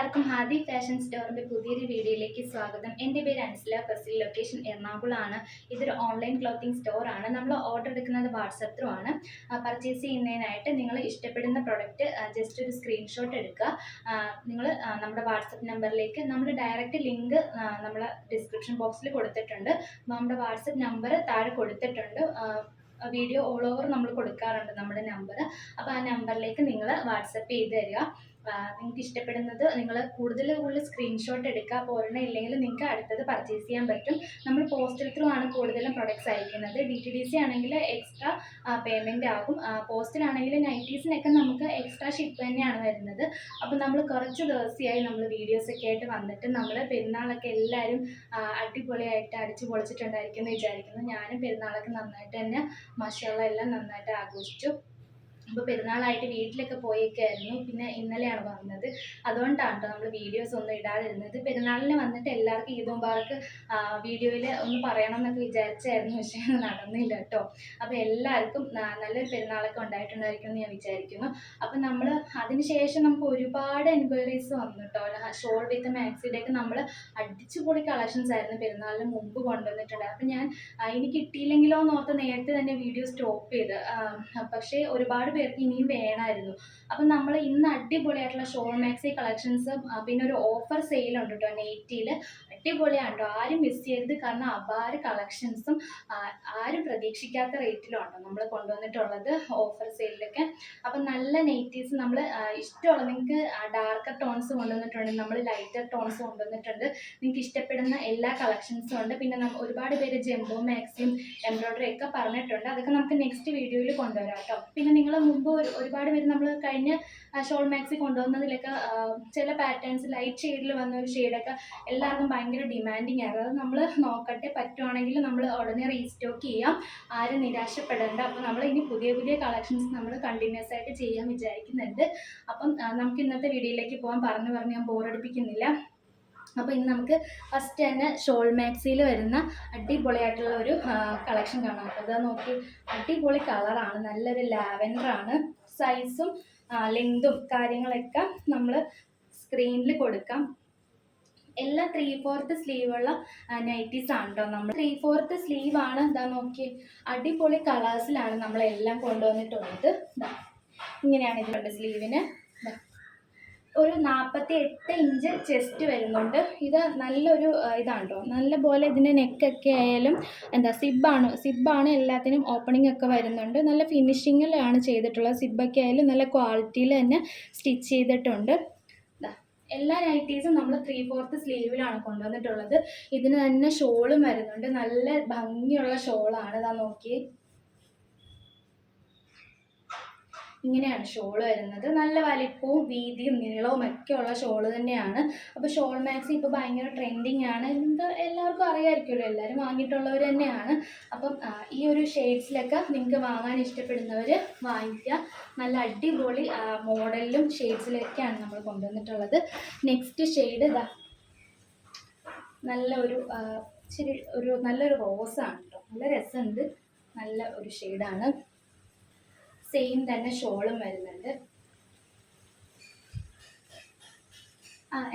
എല്ലാവർക്കും ഹാദി ഫാഷൻ സ്റ്റോറിൻ്റെ പുതിയൊരു വീഡിയോയിലേക്ക് സ്വാഗതം. എൻ്റെ പേര് അൻസില ഫസിൽ. ലൊക്കേഷൻ എറണാകുളമാണ്. ഇതൊരു ഓൺലൈൻ ക്ലോത്തിങ് സ്റ്റോറാണ്. നമ്മൾ ഓർഡർ എടുക്കുന്നത് വാട്സപ്പ് ത്രൂ ആണ്. പർച്ചേസ് ചെയ്യുന്നതിനായിട്ട് നിങ്ങൾ ഇഷ്ടപ്പെടുന്ന പ്രൊഡക്റ്റ് ജസ്റ്റ് ഒരു സ്ക്രീൻഷോട്ട് എടുക്കുക. നിങ്ങൾ നമ്മുടെ വാട്സപ്പ് നമ്പറിലേക്ക് നമ്മൾ ഡയറക്റ്റ് ലിങ്ക് നമ്മൾ ഡിസ്ക്രിപ്ഷൻ ബോക്സിൽ കൊടുത്തിട്ടുണ്ട്. നമ്മുടെ വാട്സപ്പ് നമ്പർ താഴെ കൊടുത്തിട്ടുണ്ട്. വീഡിയോ ഓൾ ഓവർ നമ്മൾ കൊടുക്കാറുണ്ട് നമ്മുടെ നമ്പർ. അപ്പോൾ ആ നമ്പറിലേക്ക് നിങ്ങൾ വാട്സപ്പ് ചെയ്ത് തരിക. നിങ്ങൾക്ക് ഇഷ്ടപ്പെടുന്നത് നിങ്ങൾ കൂടുതൽ സ്ക്രീൻഷോട്ട് എടുക്കുക. അപ്പോൾ ഒരെണ്ണം ഇല്ലെങ്കിൽ നിങ്ങൾക്ക് അടുത്തത് പർച്ചേസ് ചെയ്യാൻ പറ്റും. നമ്മൾ പോസ്റ്റൽ ത്രൂ ആണ് കൂടുതലും പ്രൊഡക്ട്സ് അയക്കുന്നത്. DTDC ആണെങ്കിൽ എക്സ്ട്രാ പേയ്മെൻറ്റ് ആകും. പോസ്റ്റിലാണെങ്കിൽ നൈറ്റീസിനൊക്കെ നമുക്ക് എക്സ്ട്രാ ഷിപ്പ് തന്നെയാണ് വരുന്നത്. അപ്പോൾ നമ്മൾ കുറച്ച് ദിവസമായി നമ്മൾ വീഡിയോസൊക്കെ ആയിട്ട് വന്നിട്ട് നമ്മൾ പെരുന്നാളൊക്കെ എല്ലാവരും അടിപൊളിയായിട്ട് അടിച്ചു പൊളിച്ചിട്ടുണ്ടായിരിക്കും എന്ന് വിചാരിക്കുന്നു. ഞാനും പെരുന്നാളൊക്കെ നന്നായിട്ട് തന്നെ മാഷാഅല്ലാഹ് എല്ലാം നന്നായിട്ട് ആഘോഷിച്ചു. അപ്പോൾ പെരുന്നാളായിട്ട് വീട്ടിലൊക്കെ പോയൊക്കെ ആയിരുന്നു. പിന്നെ ഇന്നലെയാണ് വന്നത്. അതുകൊണ്ടാണ് കേട്ടോ നമ്മൾ വീഡിയോസ് ഒന്നും ഇടാതിരുന്നത്. പെരുന്നാളിന് വന്നിട്ട് എല്ലാവർക്കും ഈദ് മുബാറക്ക് വീഡിയോയിൽ ഒന്ന് പറയണം എന്നൊക്കെ വിചാരിച്ചായിരുന്നു. പക്ഷേ നടന്നില്ല കേട്ടോ. അപ്പോൾ എല്ലാവർക്കും നല്ലൊരു പെരുന്നാളൊക്കെ ഉണ്ടായിട്ടുണ്ടായിരിക്കും എന്ന് ഞാൻ വിചാരിക്കുന്നു. അപ്പം നമ്മൾ അതിന് ശേഷം നമുക്ക് ഒരുപാട് എൻക്വയറീസ് വന്നു കേട്ടോ. ഷോൾ വിത്ത് മാക്സിയുടെയൊക്കെ നമ്മൾ അടിച്ചുപൊളി കളക്ഷൻസ് ആയിരുന്നു പെരുന്നാളിന് മുമ്പ് കൊണ്ടുവന്നിട്ടുണ്ട്. അപ്പം ഞാൻ ഇനി കിട്ടിയില്ലെങ്കിലോ എന്നോർത്ത് നേരത്തെ തന്നെ വീഡിയോ സ്റ്റോപ്പ് ചെയ്ത്. പക്ഷേ ഒരുപാട് പേർക്ക് ഇനിയും വേണമായിരുന്നു. അപ്പം നമ്മൾ ഇന്ന് അടിപൊളിയായിട്ടുള്ള ഷോൾ മാക്സി കളക്ഷൻസും പിന്നെ ഒരു ഓഫർ സെയിലുണ്ട് കേട്ടോ. 80ൽ അടിപൊളിയാണ് കേട്ടോ. ആരും മിസ് ചെയ്യരുത്. കാരണം അപാര കളക്ഷൻസും ആരും പ്രതീക്ഷിക്കാത്ത റേറ്റിലുണ്ടോ നമ്മൾ കൊണ്ടുവന്നിട്ടുള്ളത് ഓഫർ സെയിലൊക്കെ. അപ്പം നല്ല നൈറ്റീസ് നമ്മൾ ഇഷ്ടമുള്ള നിങ്ങൾക്ക് ഡാർക്കർ ടോൺസ് കൊണ്ടുവന്നിട്ടുണ്ട്, നമ്മൾ ലൈറ്റർ ടോൺസ് കൊണ്ടുവന്നിട്ടുണ്ട്. നിങ്ങൾക്ക് ഇഷ്ടപ്പെടുന്ന എല്ലാ കളക്ഷൻസും ഉണ്ട്. പിന്നെ ഒരുപാട് പേര് ജംബോ മാക്സിയും എംബ്രോയ്ഡറി ഒക്കെ പറഞ്ഞിട്ടുണ്ട്. അതൊക്കെ നമുക്ക് നെക്സ്റ്റ് വീഡിയോയിൽ കൊണ്ടുവരാം കേട്ടോ. പിന്നെ നിങ്ങൾ മുമ്പ് ഒരുപാട് പേര് നമ്മൾ കഴിഞ്ഞ ഷോൾ മാക്സി കൊണ്ടുവന്നതിലൊക്കെ ചില പാറ്റേൺസ് ലൈറ്റ് ഷെയ്ഡിൽ വന്ന ഒരു ഷെയ്ഡൊക്കെ എല്ലാവർക്കും ഭയങ്കര ഡിമാൻഡിങ് ആയിരുന്നു. അത് നമ്മൾ നോക്കട്ടെ, പറ്റുവാണെങ്കിൽ നമ്മൾ ഉടനെ റീസ്റ്റോക്ക് ചെയ്യാം. ആരും നിരാശപ്പെടേണ്ട. അപ്പോൾ നമ്മൾ ഇനി പുതിയ പുതിയ കളക്ഷൻസ് നമ്മൾ കണ്ടിന്യൂസ് ആയിട്ട് ചെയ്യാൻ വിചാരിക്കുന്നുണ്ട്. അപ്പം നമുക്ക് ഇന്നത്തെ വീഡിയോയിലേക്ക് പോകാൻ പറഞ്ഞ് ഞാൻ ബോറടിപ്പിക്കുന്നില്ല. അപ്പോൾ ഇന്ന് നമുക്ക് ഫസ്റ്റ് തന്നെ ഷോൾ മാക്സിയിൽ വരുന്ന അടിപൊളിയായിട്ടുള്ള ഒരു കളക്ഷൻ കാണാം. അപ്പോൾ അത് നോക്കി, അടിപൊളി കളറാണ്, നല്ലൊരു ലാവൻഡറാണ്. സൈസും ലെങ്തും കാര്യങ്ങളൊക്കെ നമ്മൾ സ്ക്രീനിൽ കൊടുക്കാം. എല്ലാം 3/4 സ്ലീവുള്ള നൈറ്റീസ് ആണ് കേട്ടോ. നമ്മൾ 3/4 സ്ലീവാണ്. ഇതാ നോക്കി, അടിപൊളി കളേഴ്സിലാണ് നമ്മളെല്ലാം കൊണ്ടുവന്നിട്ടുള്ളത്. ഇങ്ങനെയാണ് ഇതിലുണ്ട്. സ്ലീവിന് ഒരു 48 ഇഞ്ച് ചെസ്റ്റ് വരുന്നുണ്ട്. ഇത് നല്ലൊരു ഇതാണ് കേട്ടോ. നല്ല പോലെ ഇതിൻ്റെ നെക്കൊക്കെ ആയാലും സിബ്ബാണ് എല്ലാത്തിനും ഓപ്പണിംഗ് ഒക്കെ വരുന്നുണ്ട്. നല്ല ഫിനിഷിങ്ങിലാണ് ചെയ്തിട്ടുള്ളത്. സിബ്ബൊക്കെ ആയാലും നല്ല ക്വാളിറ്റിയിൽ തന്നെ സ്റ്റിച്ച് ചെയ്തിട്ടുണ്ട്. എല്ലാ നൈറ്റീസും നമ്മൾ 3/4 സ്ലീവിലാണ് കൊണ്ടുവന്നിട്ടുള്ളത്. ഇതിന് തന്നെ ഷോളും വരുന്നുണ്ട്. നല്ല ഭംഗിയുള്ള ഷോളാണ്. ഇതാ നോക്കി, ഇങ്ങനെയാണ് ഷോള് വരുന്നത്. നല്ല വലിപ്പവും വീതിയും നീളവും ഒക്കെ ഉള്ള ഷോള് തന്നെയാണ്. അപ്പോൾ ഷോൾ മാക്സി ഇപ്പോൾ ഭയങ്കര ട്രെൻഡിങ് ആണ്. ഇത് എല്ലാവർക്കും അറിയാമായിരിക്കുമല്ലോ, എല്ലാവരും വാങ്ങിയിട്ടുള്ളവർ തന്നെയാണ്. അപ്പം ഈ ഒരു ഷെയ്ഡ്സിലൊക്കെ നിങ്ങൾക്ക് വാങ്ങാൻ ഇഷ്ടപ്പെടുന്നവർ വാങ്ങിക്കുക. നല്ല അടിപൊളി മോഡലിലും ഷെയ്ഡ്സിലൊക്കെയാണ് നമ്മൾ കൊണ്ടുവന്നിട്ടുള്ളത്. നെക്സ്റ്റ് ഷെയ്ഡ് ഇതാ നല്ലൊരു റോസാണ് കേട്ടോ. നല്ല രസമുണ്ട്. നല്ല ഒരു ഷെയ്ഡാണ്. സെയിം തന്നെ ഷോളും വരുന്നുണ്ട്.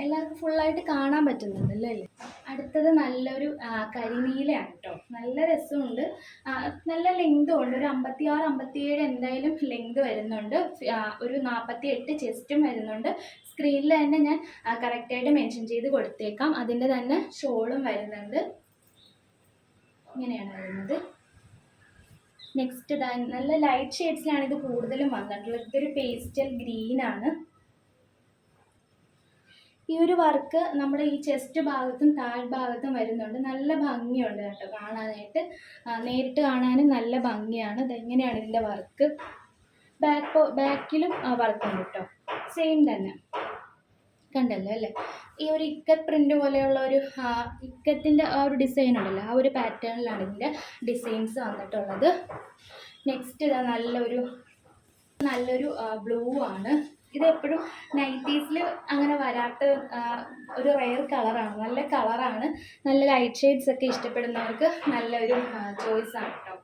എല്ലാവർക്കും ഫുള്ളായിട്ട് കാണാൻ പറ്റുന്നുണ്ടല്ലോ അല്ലേ. അടുത്തത് നല്ലൊരു കരിനീലയാണ് കേട്ടോ. നല്ല രസമുണ്ട്. നല്ല ലെങ്തും ഉണ്ട്. ഒരു 56-57 എന്തായാലും ലെങ്ത് വരുന്നുണ്ട്. ഒരു 48 ചെസ്റ്റും വരുന്നുണ്ട്. സ്ക്രീനിൽ തന്നെ ഞാൻ കറക്റ്റായിട്ട് മെൻഷൻ ചെയ്ത് കൊടുത്തേക്കാം. അതിൻ്റെ തന്നെ ഷോളും വരുന്നുണ്ട്. ഇങ്ങനെയാണ് വരുന്നത്. നെക്സ്റ്റ് നല്ല ലൈറ്റ് ഷെയ്ഡ്സിലാണ് ഇത് കൂടുതലും വന്നിട്ടുള്ളത്. ഇതൊരു പേസ്റ്റൽ ഗ്രീനാണ്. ഈ ഒരു വർക്ക് നമ്മുടെ ഈ ചെസ്റ്റ് ഭാഗത്തും താഴ്ഭാഗത്തും വരുന്നുണ്ട്. നല്ല ഭംഗിയുണ്ട് കേട്ടോ കാണാനായിട്ട്. നേരിട്ട് കാണാനും നല്ല ഭംഗിയാണ്. ഇതെങ്ങനെയാണ് ഇതിൻ്റെ വർക്ക്. ബാക്കിലും വർക്കുണ്ട് കേട്ടോ. സെയിം തന്നെ കണ്ടല്ലോ അല്ലേ. ഈ ഒരു ഇക്കത്ത് പ്രിൻ്റ് പോലെയുള്ള ഒരു ഇക്കത്തിൻ്റെ ആ ഒരു ഡിസൈൻ ഉണ്ടല്ലോ, ആ ഒരു പാറ്റേണിലാണ് ഇതിൻ്റെ ഡിസൈൻസ് വന്നിട്ടുള്ളത്. നെക്സ്റ്റ് ഇതാ നല്ലൊരു ബ്ലൂ ആണ്. ഇതെപ്പോഴും നൈറ്റീസിൽ അങ്ങനെ വരാത്ത ഒരു റെയർ കളറാണ്. നല്ല കളറാണ്. നല്ല ലൈറ്റ് ഷെയ്ഡ്സ് ഒക്കെ ഇഷ്ടപ്പെടുന്നവർക്ക് നല്ലൊരു ചോയ്സാണ് കേട്ടോ.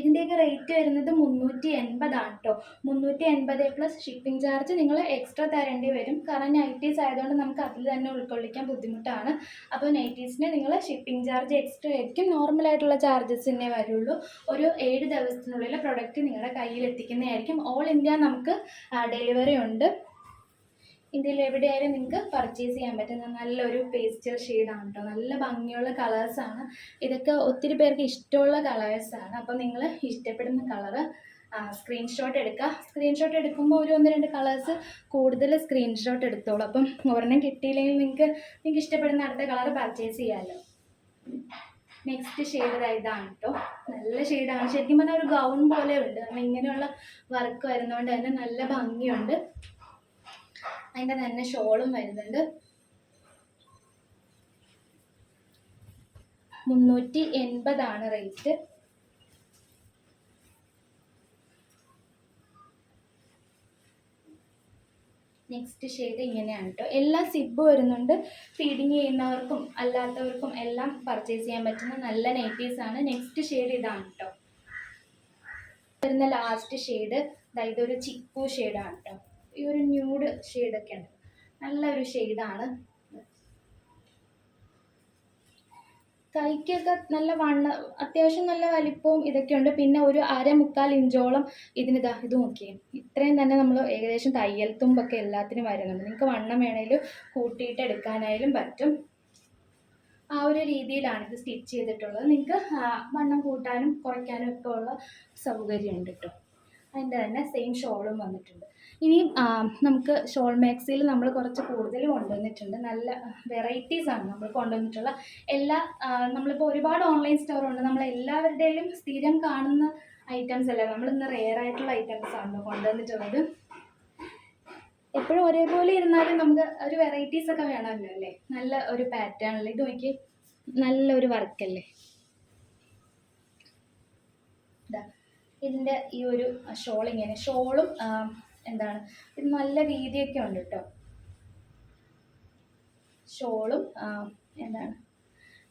ഇതിൻ്റെയൊക്കെ റേറ്റ് വരുന്നത് 380 കേട്ടോ. 380 പ്ലസ് ഷിപ്പിംഗ് ചാർജ് നിങ്ങൾ എക്സ്ട്രാ തരേണ്ടി വരും. കാരണം നൈറ്റീസ് ആയതുകൊണ്ട് നമുക്ക് അതിൽ തന്നെ ഉൾക്കൊള്ളിക്കാൻ ബുദ്ധിമുട്ടാണ്. അപ്പോൾ നൈറ്റീസിന് നിങ്ങൾ ഷിപ്പിംഗ് ചാർജ് എക്സ്ട്രാ ആയിരിക്കും. നോർമലായിട്ടുള്ള ചാർജസ് തന്നെ വരുള്ളൂ. ഒരു 7 ദിവസത്തിനുള്ളിൽ പ്രൊഡക്റ്റ് നിങ്ങളുടെ കയ്യിൽ എത്തിക്കുന്നതായിരിക്കും. ഓൾ ഇന്ത്യ നമുക്ക് ഡെലിവറി ഉണ്ട്. ഇന്ത്യയിൽ എവിടെയായാലും നിങ്ങൾക്ക് പർച്ചേസ് ചെയ്യാൻ പറ്റുന്ന നല്ലൊരു പേസ്റ്റൽ ഷെയ്ഡാണ് കേട്ടോ. നല്ല ഭംഗിയുള്ള കളേഴ്സാണ്. ഇതൊക്കെ ഒത്തിരി പേർക്ക് ഇഷ്ടമുള്ള കളേഴ്സാണ്. അപ്പോൾ നിങ്ങൾ ഇഷ്ടപ്പെടുന്ന കളറ് സ്ക്രീൻഷോട്ട് എടുക്കുക. സ്ക്രീൻഷോട്ട് എടുക്കുമ്പോൾ ഒരു 1-2 കളേഴ്സ് കൂടുതൽ സ്ക്രീൻഷോട്ട് എടുത്തോളൂ. അപ്പം ഒരെണ്ണം കിട്ടിയില്ലെങ്കിൽ നിങ്ങൾക്ക് ഇഷ്ടപ്പെടുന്ന അടുത്ത കളർ പർച്ചേസ് ചെയ്യാമല്ലോ. നെക്സ്റ്റ് ഷെയ്ഡ് ഇതാണ് കേട്ടോ. നല്ല ഷെയ്ഡാണ്. ശരിക്കും പറഞ്ഞാൽ ഒരു ഗൗൺ പോലെ ഉണ്ട്. കാരണം ഇങ്ങനെയുള്ള വർക്ക് വരുന്നതുകൊണ്ട് തന്നെ നല്ല ഭംഗിയുണ്ട്. അതിൻ്റെ തന്നെ ഷോളും വരുന്നുണ്ട്. 380 റേറ്റ്. നെക്സ്റ്റ് ഷെയ്ഡ് ഇങ്ങനെയാണ് കേട്ടോ. എല്ലാ സിബ് വരുന്നുണ്ട്. ഫീഡിങ് ചെയ്യുന്നവർക്കും അല്ലാത്തവർക്കും എല്ലാം പർച്ചേസ് ചെയ്യാൻ പറ്റുന്ന നല്ല നൈറ്റീസാണ്. നെക്സ്റ്റ് ഷെയ്ഡ് ഇതാണ് കേട്ടോ. വരുന്ന ലാസ്റ്റ് ഷെയ്ഡ് ഇതൊരു ചിക്കു ഷെയ്ഡാണ് കേട്ടോ. ഈ ഒരു ന്യൂഡ് ഷെയ്ഡൊക്കെ ഉണ്ട്. നല്ലൊരു ഷെയ്ഡാണ്. കൈക്കൊക്കെ നല്ല അത്യാവശ്യം നല്ല വലിപ്പവും ഇതൊക്കെ ഉണ്ട്. പിന്നെ ഒരു 1/4-3/4 ഇഞ്ചോളം ഇത് നോക്കിയേ. ഇത്രയും തന്നെ നമ്മൾ ഏകദേശം തയ്യൽ തുമ്പൊക്കെ എല്ലാത്തിനും വരുന്നുണ്ട്. നിങ്ങൾക്ക് വണ്ണം വേണേലും കൂട്ടിയിട്ട് എടുക്കാനായാലും പറ്റും. ആ ഒരു രീതിയിലാണ് ഇത് സ്റ്റിച്ച് ചെയ്തിട്ടുള്ളത്. നിങ്ങൾക്ക് വണ്ണം കൂട്ടാനും കുറയ്ക്കാനും ഒക്കെ ഉള്ള സൗകര്യമുണ്ട് കേട്ടോ. അതിൻ്റെ തന്നെ സെയിം ഷോളും വന്നിട്ടുണ്ട്. ഇനി നമുക്ക് ഷോൾ മാക്സിയിൽ നമ്മൾ കുറച്ച് കൂടുതൽ കൊണ്ടുവന്നിട്ടുണ്ട്. നല്ല വെറൈറ്റീസാണ് നമ്മൾ കൊണ്ടുവന്നിട്ടുള്ള. നമ്മളിപ്പോൾ ഒരുപാട് ഓൺലൈൻ സ്റ്റോറുണ്ട്. നമ്മളെല്ലാവരുടെയും സ്ഥിരം കാണുന്ന ഐറ്റംസ് അല്ല, നമ്മളിന്ന് റെയർ ആയിട്ടുള്ള ഐറ്റംസാണ് കൊണ്ടുവന്നിട്ടുള്ളത്. എപ്പോഴും ഒരേപോലെ ഇരുന്നാലും നമുക്ക് ഒരു വെറൈറ്റീസൊക്കെ വേണമല്ലോ അല്ലേ. നല്ല ഒരു പാറ്റേണിൽ ഇത് നോക്കി, നല്ലൊരു വർക്കല്ലേ. ഇതിൻ്റെ ഈ ഒരു ഷോൾ ഇങ്ങനെ, ഷോളും ഇത് നല്ല വീതിയൊക്കെ ഉണ്ട് കേട്ടോ. ഷോളും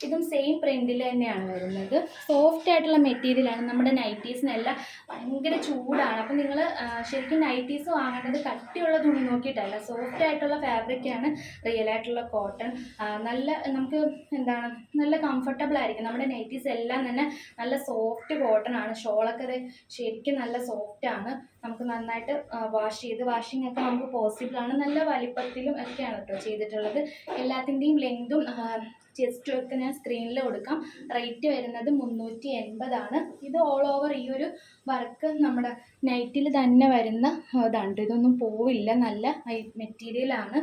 ഇതും സെയിം പ്രിൻറ്റിൽ തന്നെയാണ് വരുന്നത്. സോഫ്റ്റ് ആയിട്ടുള്ള മെറ്റീരിയലാണ്. നമ്മുടെ നൈറ്റീസിനെല്ലാം ഭയങ്കര ചൂടാണ്. അപ്പം നിങ്ങൾ ശരിക്കും നൈറ്റീസ് വാങ്ങേണ്ടത് കട്ടിയുള്ള തുണി നോക്കിയിട്ടല്ല, സോഫ്റ്റ് ആയിട്ടുള്ള ഫാബ്രിക്കാണ്. റിയൽ ആയിട്ടുള്ള കോട്ടൺ. നമുക്ക് നല്ല കംഫർട്ടബിൾ ആയിരിക്കും. നമ്മുടെ നൈറ്റീസ് എല്ലാം തന്നെ നല്ല സോഫ്റ്റ് കോട്ടൺ ആണ്. ഷോളൊക്കെ ശരിക്കും നല്ല സോഫ്റ്റാണ്. നമുക്ക് നന്നായിട്ട് വാഷിംഗ് ഒക്കെ നമുക്ക് പോസിബിളാണ്. നല്ല വലിപ്പത്തിലും ഒക്കെയാണ് കേട്ടോ ചെയ്തിട്ടുള്ളത്. എല്ലാത്തിൻ്റെയും ലെങ്തും ചെസ്റ്റും ഒക്കെ ഞാൻ സ്ക്രീനിൽ കൊടുക്കാം. റേറ്റ് വരുന്നത് 380. ഇത് ഓൾ ഓവർ ഈ ഒരു വർക്ക് നമ്മുടെ നൈറ്റിൽ തന്നെ വരുന്ന ഇതാണ്. ഇതൊന്നും പോവില്ല. നല്ല മെറ്റീരിയലാണ്.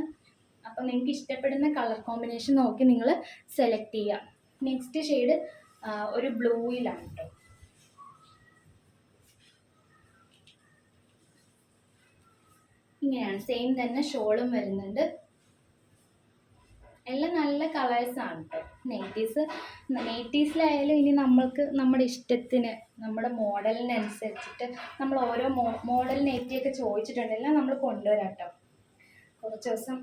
അപ്പോൾ നിങ്ങൾക്ക് ഇഷ്ടപ്പെടുന്ന കളർ കോമ്പിനേഷൻ നോക്കി നിങ്ങൾ സെലക്ട് ചെയ്യുക. നെക്സ്റ്റ് ഷെയ്ഡ് ഒരു ബ്ലൂയിലാണ് കേട്ടോ. ഇങ്ങനെയാണ്. സെയിം തന്നെ ഷോളും വരുന്നുണ്ട്. എല്ലാം നല്ല കളേഴ്സാണ് കേട്ടോ. നെയ്റ്റീസിലായാലും ഇനി നമ്മൾക്ക് നമ്മുടെ ഇഷ്ടത്തിന്, നമ്മുടെ മോഡലിനനുസരിച്ചിട്ട് നമ്മൾ ഓരോ മോഡൽ നെയ്റ്റിയൊക്കെ ചോദിച്ചിട്ടുണ്ട്. എല്ലാം നമ്മൾ കൊണ്ടുവരാം കേട്ടോ. കുറച്ച് ദിവസം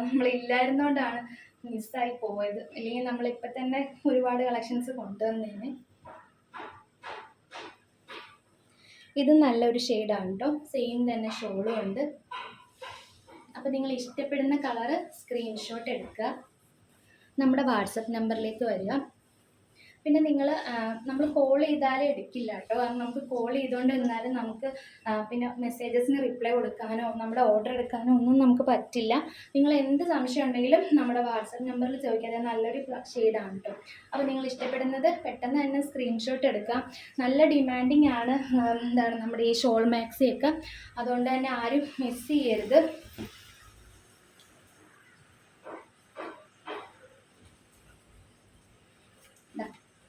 നമ്മളില്ലായിരുന്നോണ്ടാണ് മിസ്സായി പോയത്. അല്ലെങ്കിൽ നമ്മളിപ്പോൾ തന്നെ ഒരുപാട് കളക്ഷൻസ് കൊണ്ടുവന്നേനെ. ഇത് നല്ലൊരു ഷെയ്ഡാണ് കേട്ടോ. സെയിം തന്നെ ഷോളും ഉണ്ട്. അപ്പോൾ നിങ്ങൾ ഇഷ്ടപ്പെടുന്ന കളറ് സ്ക്രീൻഷോട്ട് എടുക്കുക, നമ്മുടെ വാട്സപ്പ് നമ്പറിലേക്ക് വരിക. പിന്നെ നമ്മൾ കോൾ ചെയ്താലേ എടുക്കില്ല കേട്ടോ. കാരണം നമുക്ക് കോൾ ചെയ്തുകൊണ്ട് നിന്നാലും നമുക്ക് പിന്നെ മെസ്സേജസിന് റിപ്ലൈ കൊടുക്കാനോ നമ്മുടെ ഓർഡർ എടുക്കാനോ ഒന്നും നമുക്ക് പറ്റില്ല. നിങ്ങൾ എന്ത് സംശയം ഉണ്ടെങ്കിലും നമ്മുടെ വാട്സപ്പ് നമ്പറിൽ ചോദിക്കാതെ. നല്ലൊരു ഷെയ്ഡാണ് കേട്ടോ. അപ്പോൾ നിങ്ങൾ ഇഷ്ടപ്പെടുന്നത് പെട്ടെന്ന് തന്നെ സ്ക്രീൻഷോട്ട് എടുക്കാം. നല്ല ഡിമാൻഡിങ് ആണ് നമ്മുടെ ഈ ഷോൾ മാക്സിയൊക്കെ. അതുകൊണ്ട് തന്നെ ആരും മിസ് ചെയ്യരുത്.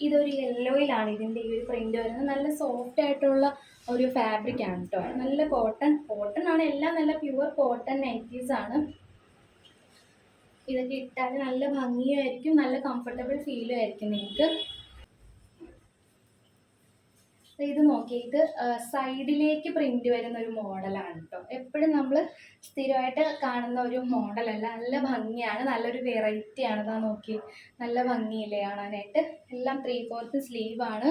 ഇതൊരു യെല്ലോയിലാണ് ഇതിൻ്റെ ഈ ഒരു പ്രിൻ്റ് വരുന്നത്. നല്ല സോഫ്റ്റ് ആയിട്ടുള്ള ഒരു ഫാബ്രിക്കാണ് കേട്ടോ. നല്ല കോട്ടൺ ആണ്. എല്ലാം നല്ല പ്യുവർ കോട്ടൺ നൈറ്റീസാണ്. ഇതൊക്കെ ഇട്ടാൽ നല്ല ഭംഗിയായിരിക്കും. നല്ല കംഫർട്ടബിൾ ഫീലും ആയിരിക്കും നിങ്ങൾക്ക്. ഇത് നോക്കി, ഇത് സൈഡിലേക്ക് പ്രിന്റ് വരുന്ന ഒരു മോഡലാണ് കേട്ടോ. എപ്പോഴും നമ്മൾ സ്ഥിരമായിട്ട് കാണുന്ന ഒരു മോഡലല്ല, നല്ല ഭംഗിയാണ്, നല്ലൊരു വെറൈറ്റിയാണ്. ഇതാ നോക്കി, നല്ല ഭംഗിയില്ലേ കാണാനായിട്ട്. എല്ലാം 3/4 സ്ലീവാണ്,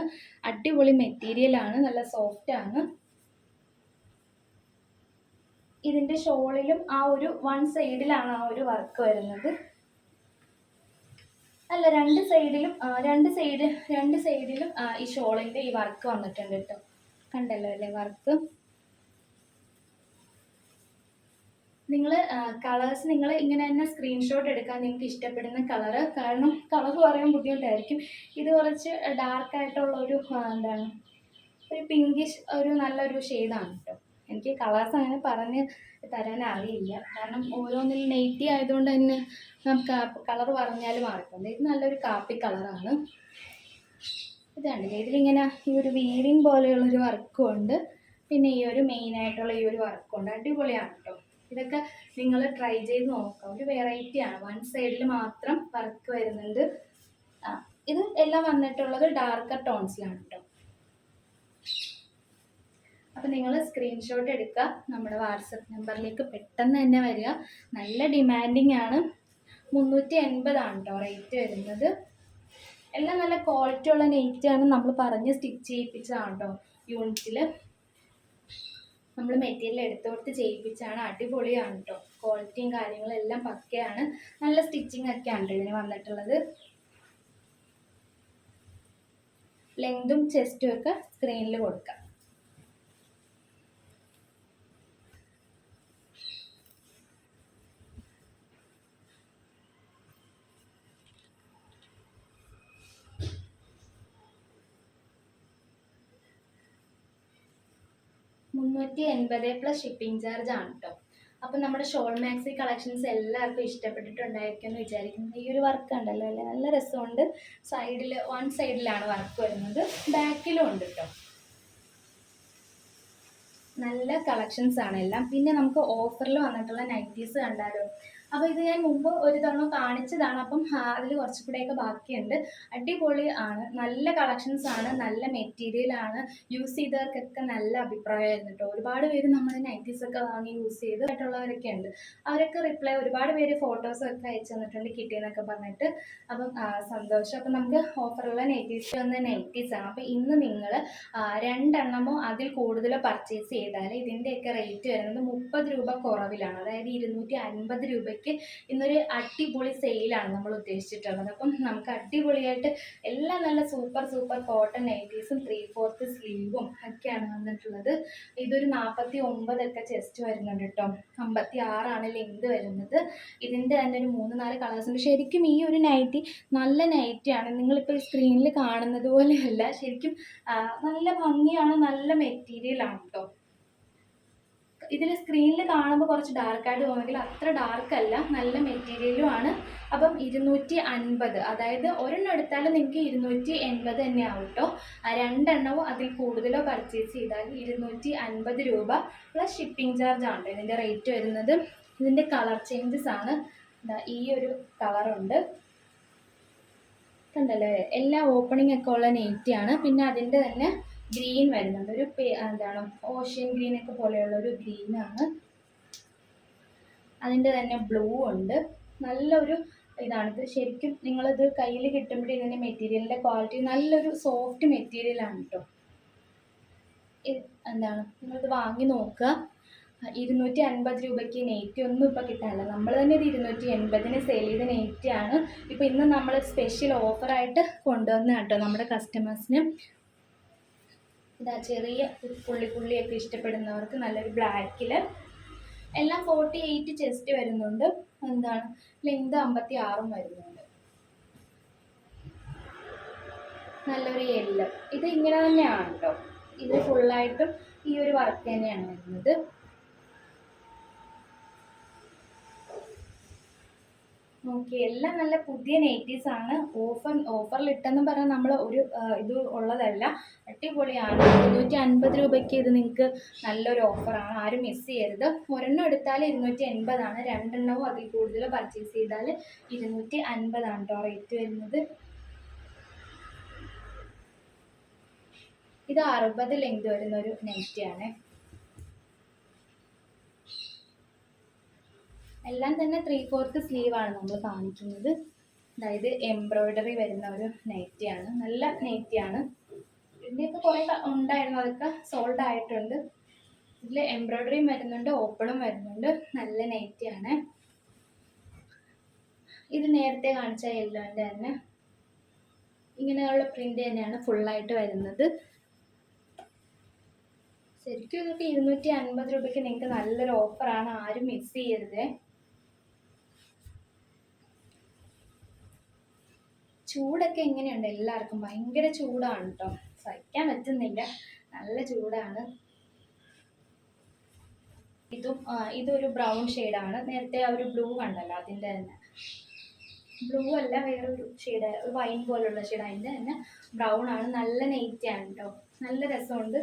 അടിപൊളി മെറ്റീരിയലാണ്, നല്ല സോഫ്റ്റ് ആണ്. ഇതിൻ്റെ ഷോളിലും ആ ഒരു വൺ സൈഡിലാണ് ആ ഒരു വർക്ക് വരുന്നത്. അല്ല, രണ്ട് സൈഡിലും ഈ ഷോളിൻ്റെ ഈ വർക്ക് വന്നിട്ടുണ്ട് കേട്ടോ. കണ്ടല്ലോ അല്ലേ വർക്ക്. നിങ്ങൾ കളേഴ്സ് നിങ്ങൾ ഇങ്ങനെ തന്നെ സ്ക്രീൻഷോട്ട് എടുക്കാൻ നിങ്ങൾക്ക് ഇഷ്ടപ്പെടുന്ന കളറ്. കാരണം കളർ പറയാൻ ബുദ്ധിമുട്ടായിരിക്കും. ഇത് കുറച്ച് ഡാർക്കായിട്ടുള്ള ഒരു എന്താണ്, ഒരു പിങ്കിഷ്, ഒരു നല്ലൊരു ഷെയ്ഡാണ് കേട്ടോ. എനിക്ക് കളേഴ്സ് അങ്ങനെ പറഞ്ഞ് തരാൻ അറിയില്ല, കാരണം ഓരോന്നിൽ നെയ്റ്റി ആയതുകൊണ്ട് തന്നെ നമുക്ക് കളർ പറഞ്ഞാൽ മാറിപ്പോകും. ഇത് നല്ലൊരു കാപ്പി കളറാണ്. ഇതാണ്ട് ഇതിലിങ്ങനെ ഈ ഒരു വീവിങ് പോലെയുള്ളൊരു വർക്കും ഉണ്ട്, പിന്നെ ഈ ഒരു മെയിനായിട്ടുള്ള ഈ ഒരു വർക്കും ഉണ്ട്. അടിപൊളിയാണ് കേട്ടോ. ഇതൊക്കെ നിങ്ങൾ ട്രൈ ചെയ്ത് നോക്കാം. ഒരു വെറൈറ്റിയാണ്, വൺ സൈഡിൽ മാത്രം വർക്ക് വരുന്നുണ്ട്. ഇത് എല്ലാം വന്നിട്ടുള്ളത് ഡാർക്കർ ടോൺസിലാണ് കേട്ടോ. അപ്പം നിങ്ങൾ സ്ക്രീൻഷോട്ട് എടുക്കുക, നമ്മുടെ വാട്സപ്പ് നമ്പറിലേക്ക് പെട്ടെന്ന് തന്നെ വരിക. നല്ല ഡിമാൻഡിങ് ആണ്. 380 കേട്ടോ റേറ്റ് വരുന്നത്. എല്ലാം നല്ല ക്വാളിറ്റി ഉള്ള നെയ്റ്റാണ്, നമ്മൾ പറഞ്ഞ് സ്റ്റിച്ച് ചെയ്യിപ്പിച്ചതാണ് കേട്ടോ. യൂണിറ്റിൽ നമ്മൾ മെറ്റീരിയൽ എടുത്തോട്ട് ചെയ്യിപ്പിച്ചാണ്. അടിപൊളിയാണ് കേട്ടോ. ക്വാളിറ്റിയും കാര്യങ്ങളും എല്ലാം പക്കയാണ്. നല്ല സ്റ്റിച്ചിങ് ഒക്കെയാണ് കേട്ടോ ഇതിന് വന്നിട്ടുള്ളത്. ലെങ്തും ചെസ്റ്റും ഒക്കെ സ്ക്രീനിൽ കൊടുക്കാം. $380 + ഷിപ്പിംഗ് ചാർജ് ആണ് കേട്ടോ. അപ്പം നമ്മുടെ ഷോൾ മാക്സി കളക്ഷൻസ് എല്ലാവർക്കും ഇഷ്ടപ്പെട്ടിട്ടുണ്ടായിരിക്കും എന്ന് വിചാരിക്കുന്നു. ഈ ഒരു വർക്ക് ഉണ്ടല്ലോ അല്ലേ, നല്ല രസമുണ്ട്. സൈഡിൽ വൺ സൈഡിലാണ് വർക്ക് വരുന്നത്, ബാക്കിലും ഉണ്ട് കേട്ടോ. നല്ല കളക്ഷൻസ് ആണ് എല്ലാം. പിന്നെ നമുക്ക് ഓഫറിൽ വന്നിട്ടുള്ള നൈറ്റീസ് കണ്ടാലോ. അപ്പോൾ ഇത് ഞാൻ മുമ്പ് ഒരു തവണ കാണിച്ചതാണ്, അപ്പം അതിൽ കുറച്ചുകൂടെയൊക്കെ ബാക്കിയുണ്ട്. അടിപൊളി ആണ്, നല്ല കളക്ഷൻസ് ആണ്, നല്ല മെറ്റീരിയൽ ആണ്. യൂസ് ചെയ്തവർക്കൊക്കെ നല്ല അഭിപ്രായമായിരുന്നു കേട്ടോ. ഒരുപാട് പേര് നമ്മുടെ നൈറ്റീസൊക്കെ വാങ്ങി യൂസ് ചെയ്തിട്ടുള്ളവരൊക്കെ ഉണ്ട്. അവരൊക്കെ റിപ്ലൈ, ഒരുപാട് പേര് ഫോട്ടോസൊക്കെ അയച്ചു തന്നിട്ടുണ്ട് കിട്ടിയെന്നൊക്കെ പറഞ്ഞിട്ട്. അപ്പം സന്തോഷം. അപ്പം നമുക്ക് ഓഫറുള്ള നൈറ്റീസാണ്. അപ്പോൾ ഇന്ന് നിങ്ങൾ 2 എണ്ണമോ അതിൽ കൂടുതലോ പർച്ചേസ് ചെയ്താൽ ഇതിൻ്റെയൊക്കെ റേറ്റ് വരുന്നത് 30 രൂപ കുറവിലാണ്. അതായത് 250 രൂപയ്ക്ക് ഇന്നൊരു അടിപൊളി സെയിലാണ് നമ്മൾ ഉദ്ദേശിച്ചിട്ടുള്ളത്. അപ്പം നമുക്ക് അടിപൊളിയായിട്ട് എല്ലാം നല്ല സൂപ്പർ കോട്ടൺ നൈറ്റീസും 3/4 സ്ലീവും ഒക്കെയാണ് വന്നിട്ടുള്ളത്. ഇതൊരു 49 ഒക്കെ ചെസ്റ്റ് വരുന്നുണ്ട് കേട്ടോ. 56 ലെങ്ത് വരുന്നത്. ഇതിൻ്റെ തന്നെ ഒരു 3-4 കളേഴ്സ് ഉണ്ട്. ശരിക്കും ഈ ഒരു നൈറ്റി നല്ല നൈറ്റിയാണ്. നിങ്ങളിപ്പോൾ സ്ക്രീനിൽ കാണുന്നത് പോലെയല്ല, ശരിക്കും നല്ല ഭംഗിയാണ്, നല്ല മെറ്റീരിയലാണ് കേട്ടോ. ഇതിൽ സ്ക്രീനിൽ കാണുമ്പോൾ കുറച്ച് ഡാർക്കായിട്ട് തോന്നുമെങ്കിൽ അത്ര ഡാർക്കല്ല, നല്ല മെറ്റീരിയലും ആണ്. അപ്പം 250, അതായത് ഒരെണ്ണം എടുത്താലും നിങ്ങൾക്ക് 280 തന്നെ ആവും കേട്ടോ. 2 എണ്ണമോ അതിൽ കൂടുതലോ പർച്ചേസ് ചെയ്താൽ 250 രൂപ + ഷിപ്പിംഗ് ചാർജ് ആണ് ഇതിൻ്റെ റേറ്റ് വരുന്നത്. ഇതിൻ്റെ കളർ ചേഞ്ചസ് ആണ്. ഈ ഒരു കളറുണ്ട്, കണ്ടല്ലോ. എല്ലാം ഓപ്പണിംഗ് ഒക്കെ ഉള്ള നെയ്റ്റിയാണ്. പിന്നെ അതിൻ്റെ തന്നെ ഗ്രീൻ വരുന്നുണ്ട്, ഒരു എന്താണ് ഓഷ്യൻ ഗ്രീനൊക്കെ പോലെയുള്ള ഒരു ഗ്രീനാണ്. അതിൻ്റെ തന്നെ ബ്ലൂ ഉണ്ട്. നല്ലൊരു ഇതാണിത്. ശരിക്കും നിങ്ങളിത് കയ്യിൽ കിട്ടുമ്പോൾ ഇതിൻ്റെ മെറ്റീരിയലിൻ്റെ ക്വാളിറ്റി നല്ലൊരു സോഫ്റ്റ് മെറ്റീരിയലാണ് കേട്ടോ. എന്താണ് നിങ്ങളിത് വാങ്ങി നോക്കുക. 250 രൂപയ്ക്ക് നെയ്റ്റി ഒന്നും ഇപ്പോൾ കിട്ടാനില്ല. നമ്മൾ തന്നെ ഇത് 280 സെയിൽ ചെയ്ത നെയ്റ്റിയാണ്. ഇപ്പോൾ ഇന്ന് നമ്മൾ സ്പെഷ്യൽ ഓഫറായിട്ട് കൊണ്ടുവന്ന കേട്ടോ നമ്മുടെ കസ്റ്റമേഴ്സിന്. ഇതാ ചെറിയ പുള്ളിയൊക്കെ ഇഷ്ടപ്പെടുന്നവർക്ക് നല്ലൊരു ബ്ലാക്കിൽ. എല്ലാം 48 ചെസ്റ്റ് വരുന്നുണ്ട്. എന്താണ് ലെങ്ത് 56 വരുന്നുണ്ട്. നല്ലൊരു യെല്ലോ. ഇത് ഇങ്ങനെ തന്നെയാണ് കേട്ടോ. ഇത് ഫുള്ളായിട്ടും ഈ ഒരു വർക്ക് തന്നെയാണ് വരുന്നത്. ഓക്കെ, എല്ലാം നല്ല പുതിയ നൈറ്റീസ് ആണ്. ഓഫറിലിട്ടെന്ന് പറഞ്ഞാൽ നമ്മൾ ഒരു ഇത് ഉള്ളതല്ല. അടിപൊളിയാണ്. 250 രൂപയ്ക്ക് ഇത് നിങ്ങൾക്ക് നല്ലൊരു ഓഫറാണ്, ആരും മിസ് ചെയ്യരുത്. ഒരെണ്ണം എടുത്താൽ 280 2 എണ്ണവും അതിൽ കൂടുതൽ പർച്ചേസ് ചെയ്താൽ 250 കേട്ടോ റേറ്റ് വരുന്നത്. ഇത് 60 ലെങ്ത് വരുന്ന ഒരു നൈറ്റിയാണ്. എല്ലാം തന്നെ 3/4 സ്ലീവാണ് നമ്മൾ കാണിക്കുന്നത്. അതായത് എംബ്രോയ്ഡറി വരുന്ന ഒരു നൈറ്റിയാണ്, നല്ല നൈറ്റിയാണ്. ഇതിൻ്റെയൊക്കെ കുറേ ഉണ്ടായിരുന്നു, അതൊക്കെ സോൾഡ് ആയിട്ടുണ്ട്. ഇതിൽ എംബ്രോയ്ഡറിയും വരുന്നുണ്ട്, ഓപ്പണും വരുന്നുണ്ട്. നല്ല നൈറ്റിയാണ്. ഇത് നേരത്തെ കാണിച്ച യെല്ലോൻ്റെ തന്നെ ഇങ്ങനെയുള്ള പ്രിന്റ് തന്നെയാണ് ഫുള്ളായിട്ട് വരുന്നത്. ശരിക്കും ഇതൊക്കെ 250 രൂപയ്ക്ക് നിങ്ങൾക്ക് നല്ലൊരു ഓഫറാണ്, ആരും മിസ് ചെയ്യരുത്. ചൂടൊക്കെ എങ്ങനെയുണ്ട്? എല്ലാവർക്കും ഭയങ്കര ചൂടാണ് കേട്ടോ, സഹിക്കാൻ പറ്റുന്നില്ല, നല്ല ചൂടാണ്. ഇതൊരു ബ്രൗൺ ഷെയ്ഡാണ്. നേരത്തെ ആ ഒരു ബ്ലൂ കണ്ടല്ലോ, അതിൻ്റെ തന്നെ ബ്ലൂ അല്ല, വേറൊരു ഷെയ്ഡ്, ഒരു വൈൻ പോലുള്ള ഷെയ്ഡ്, അതിൻ്റെ തന്നെ ബ്രൗൺ ആണ്. നല്ല നെയ്റ്റിയാണ് കേട്ടോ, നല്ല രസമുണ്ട്.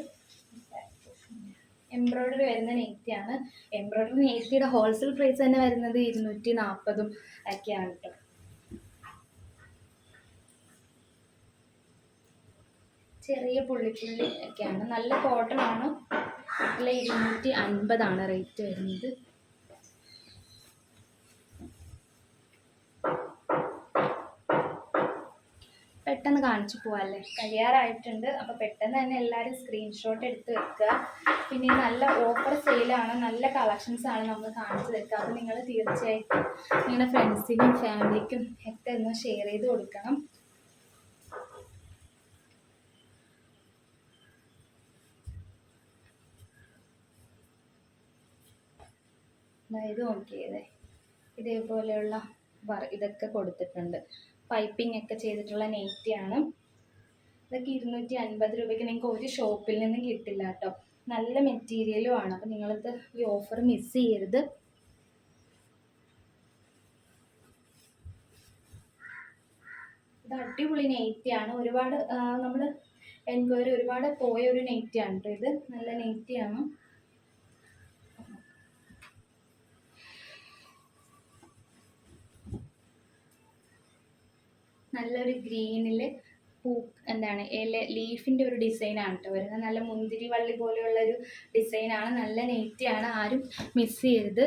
എംബ്രോയ്ഡറി വരുന്ന നെയ്റ്റിയാണ്. എംബ്രോയ്ഡറി നെയ്റ്റിയുടെ ഹോൾസെയിൽ പ്രൈസ് തന്നെ വരുന്നത് 240 ഒക്കെയാണ് കേട്ടോ. ചെറിയ പുള്ളിപ്പുള്ളി ഒക്കെയാണ്. നല്ല കോട്ടൺ ആണ്. നല്ല 250 റേറ്റ് വരുന്നത്. പെട്ടെന്ന് കാണിച്ചു പോവാല്ലേ, കഴിയാറായിട്ടുണ്ട്. അപ്പോൾ പെട്ടെന്ന് തന്നെ എല്ലാവരും സ്ക്രീൻഷോട്ട് എടുത്ത് വെക്കുക. പിന്നെ നല്ല ഓഫർ സെയിലാണ്, നല്ല കളക്ഷൻസ് ആണ് നമ്മൾ കാണിച്ചു വെക്കുക. അപ്പോൾ നിങ്ങൾ തീർച്ചയായിട്ടും നിങ്ങളുടെ ഫ്രണ്ട്സിനും ഫാമിലിക്കും ഒക്കെ ഒന്ന് ഷെയർ ചെയ്ത് കൊടുക്കണം. അതായത് നോക്കിയതേ ഇതേപോലെയുള്ള ഇതൊക്കെ കൊടുത്തിട്ടുണ്ട്. പൈപ്പിംഗ് ഒക്കെ ചെയ്തിട്ടുള്ള നെയ്റ്റിയാണ്. ഇതൊക്കെ 250 രൂപയ്ക്ക് നിങ്ങൾക്ക് ഒരു ഷോപ്പിൽ നിന്നും കിട്ടില്ല കേട്ടോ. നല്ല മെറ്റീരിയലും ആണ്. അപ്പോൾ നിങ്ങളിത് ഈ ഓഫർ മിസ് ചെയ്യരുത്. ഇത് അടിപൊളി നെയ്റ്റിയാണ്. ഒരുപാട് നമ്മൾ എൻക്വയറി ഒരുപാട് പോയ ഒരു നെയ്റ്റിയാണ് കേട്ടോ. ഇത് നല്ല നെയ്റ്റിയാണ്. നല്ലൊരു ഗ്രീനിൽ എന്താണ് ലീഫിൻ്റെ ഒരു ഡിസൈനാണ് കേട്ടോ വരുന്നത്. നല്ല മുന്തിരി വള്ളി പോലെയുള്ളൊരു ഡിസൈനാണ്. നല്ല നെയ്റ്റിയാണ്, ആരും മിസ് ചെയ്യരുത്.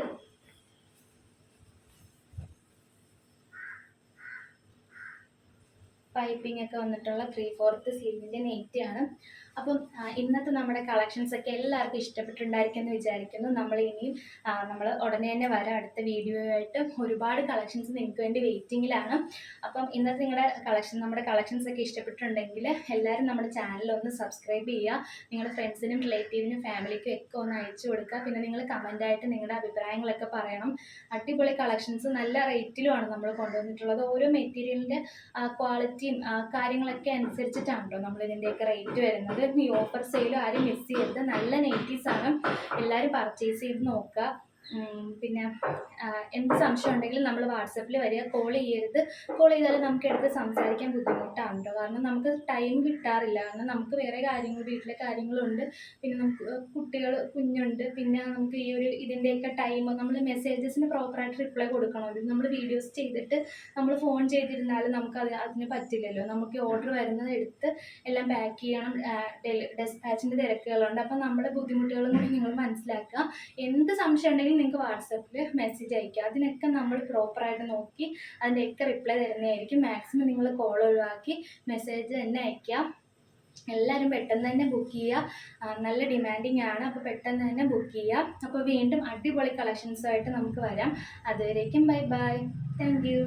പൈപ്പിംഗ് ഒക്കെ വന്നിട്ടുള്ള 3/4 സ്ലീവിൻ്റെ നെയ്റ്റിയാണ്. അപ്പം ഇന്നത്തെ നമ്മുടെ കളക്ഷൻസ് ഒക്കെ എല്ലാവർക്കും ഇഷ്ടപ്പെട്ടിട്ടുണ്ടായിരിക്കും എന്ന് വിചാരിക്കുന്നു. നമ്മൾ ഉടനെ തന്നെ വരാം അടുത്ത വീഡിയോ ആയിട്ട്. ഒരുപാട് കളക്ഷൻസ് നിങ്ങൾക്ക് വേണ്ടി വെയിറ്റിങ്ങിലാണ്. അപ്പം ഇന്നത്തെ നമ്മുടെ കളക്ഷൻസ് ഒക്കെ ഇഷ്ടപ്പെട്ടിട്ടുണ്ടെങ്കിൽ എല്ലാവരും നമ്മുടെ ചാനൽ ഒന്ന് സബ്സ്ക്രൈബ് ചെയ്യുക. നിങ്ങളുടെ ഫ്രണ്ട്സിനും റിലേറ്റീവിനും ഫാമിലിക്കും ഒക്കെ ഒന്ന് അയച്ചു കൊടുക്കുക. പിന്നെ നിങ്ങൾ കമൻ്റായിട്ട് നിങ്ങളുടെ അഭിപ്രായങ്ങളൊക്കെ പറയണം. അടിപൊളി കളക്ഷൻസ് നല്ല റേറ്റിലുമാണ് നമ്മൾ കൊണ്ടുവന്നിട്ടുള്ളത്. ഓരോ മെറ്റീരിയലിൻ്റെ ക്വാളിറ്റിയും കാര്യങ്ങളൊക്കെ അനുസരിച്ചിട്ടാണ് കേട്ടോ നമ്മൾ ഇതിൻ്റെയൊക്കെ റേറ്റ് വരുന്നത്. ഈ ഓഫർ സെയിൽ ആരും മിസ് ചെയ്യരുത്. നല്ല നൈറ്റീസാണ്, എല്ലാവരും പർച്ചേസ് ചെയ്ത് നോക്കുക. പിന്നെ എന്ത് സംശയം ഉണ്ടെങ്കിലും നമ്മൾ വാട്സപ്പിൽ വരിക, കോൾ ചെയ്യരുത്. കോൾ ചെയ്താൽ നമുക്ക് എടുത്ത് സംസാരിക്കാൻ ബുദ്ധിമുട്ടാണ് കേട്ടോ. കാരണം നമുക്ക് ടൈം കിട്ടാറില്ല. കാരണം നമുക്ക് വേറെ കാര്യങ്ങൾ, വീട്ടിലെ കാര്യങ്ങളുണ്ട്, പിന്നെ നമുക്ക് കുഞ്ഞുണ്ട്, പിന്നെ നമുക്ക് ഇതിൻ്റെയൊക്കെ ടൈം നമ്മൾ മെസ്സേജസിന് പ്രോപ്പറായിട്ട് റിപ്ലൈ കൊടുക്കണമല്ലോ. നമ്മൾ വീഡിയോസ് ചെയ്തിട്ട് നമ്മൾ ഫോൺ ചെയ്തിരുന്നാൽ നമുക്ക് അതിന് പറ്റില്ലല്ലോ. നമുക്ക് ഓർഡർ വരുന്നത് എടുത്ത് എല്ലാം പാക്ക് ചെയ്യണം, ഡെസ്പാച്ചിൻ്റെ തിരക്കുകളുണ്ട്. അപ്പം നമ്മുടെ ബുദ്ധിമുട്ടുകളും കൂടി നിങ്ങൾ മനസ്സിലാക്കുക. എന്ത് സംശയം ഉണ്ടെങ്കിലും നിങ്ങൾക്ക് വാട്സപ്പിൽ മെസ്സേജ് അയക്കുക. അതിനൊക്കെ നമ്മൾ പ്രോപ്പറായിട്ട് നോക്കി അതിൻ്റെയൊക്കെ റിപ്ലൈ തരുന്നതായിരിക്കും. മാക്സിമം നിങ്ങൾ കോൾ ഒഴിവാക്കി മെസ്സേജ് തന്നെ അയക്കുക. എല്ലാവരും പെട്ടെന്ന് തന്നെ ബുക്ക് ചെയ്യുക. നല്ല ഡിമാൻഡിങ് ആണ്, അപ്പോൾ പെട്ടെന്ന് തന്നെ ബുക്ക് ചെയ്യുക. അപ്പോൾ വീണ്ടും അടിപൊളി കളക്ഷൻസുമായിട്ട് നമുക്ക് വരാം. അതുവരേക്കും ബൈ ബൈ, താങ്ക് യു.